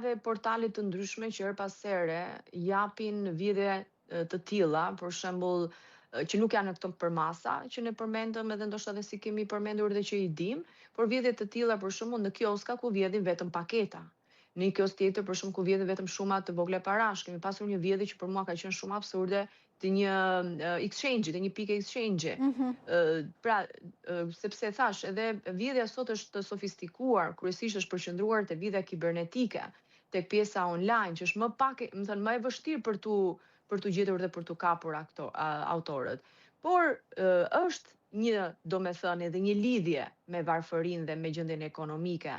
Dhe portalet të ndryshme që her pas here japin vjedhje të tilla, për shembull, që nuk janë në këto përmasa që ne përmendëm edhe ndoshta edhe si kemi përmendur dhe që i dim, por vjedhje të tilla për shembull në kioska ku vjedhin vetëm paketa. Në një kiosk tjetër për shembull ku vjedhin vetëm shuma të vogla parash. Kemi pasur një vjedhje që për mua ka qenë shumë absurde të një exchange, të një pike exchange. Sepse thash, edhe vjedhja sot është të sofistikuar, kryesisht është përqendruar te vjedhja kibernetike, tek pjesa online, që është më pak, më thënë, më e vështirë për tu gjetur dhe për tu kapur autorët. Por është një, domethënë, edhe një lidhje me varfërinë dhe me gjendjen ekonomike.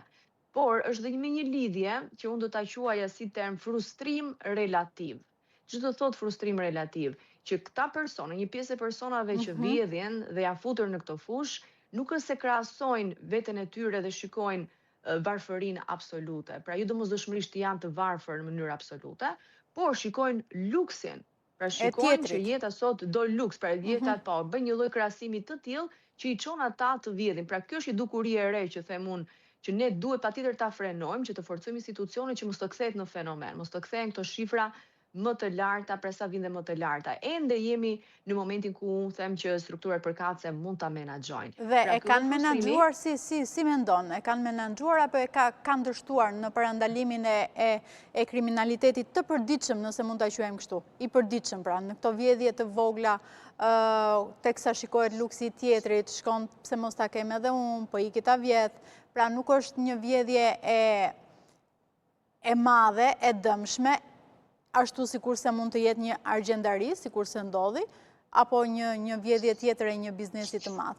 Por është dhe një lidhje që unë do ta quaja si term frustrim relativ. Ç'do të thotë frustrim relativ? Që këta persona, një pjesë e personave që vjedhin dhe ja futur në këto fush, nuk është se krahasojnë veten e tyre dhe shikojnë varfërinë absolute. Pra jo domosdoshmërisht janë të varfër në mënyrë absolute, por shikojnë luksin. Pra shikojnë që jeta sot do luks, pra jeta po bën një lloj krahasimi të tillë që i çon ata të vjedhin. Pra kjo është një dukuri e re që them unë, që ne duhet patjetër ta frenojmë, që të forcojmë institucionet që mos të kthehet në fenomen, mos të kthehen këto shifra më të larta, pra sa vinde më të larta. Ende jemi në momentin ku unë them që strukturat përkatëse mund ta menaxhojnë. Dhe e kanë menaxhuar si mendon? E kanë menaxhuar apo e kanë ndërshtuar në parandalimin e kriminalitetit të përditshëm, nëse mund ta quajmë kështu? I përditshëm, pra, në këto vjedhje të vogla, teksa shikohet luksi i tjetrit, shkon pse mos ta kem edhe unë, po iki ta vjedh. Pra nuk është një vjedhje e madhe, e dëmshme, ashtu sikurse mund të jetë një argjendari, sikurse ndodhi, apo një vjedhje tjetër e një biznesi të madh.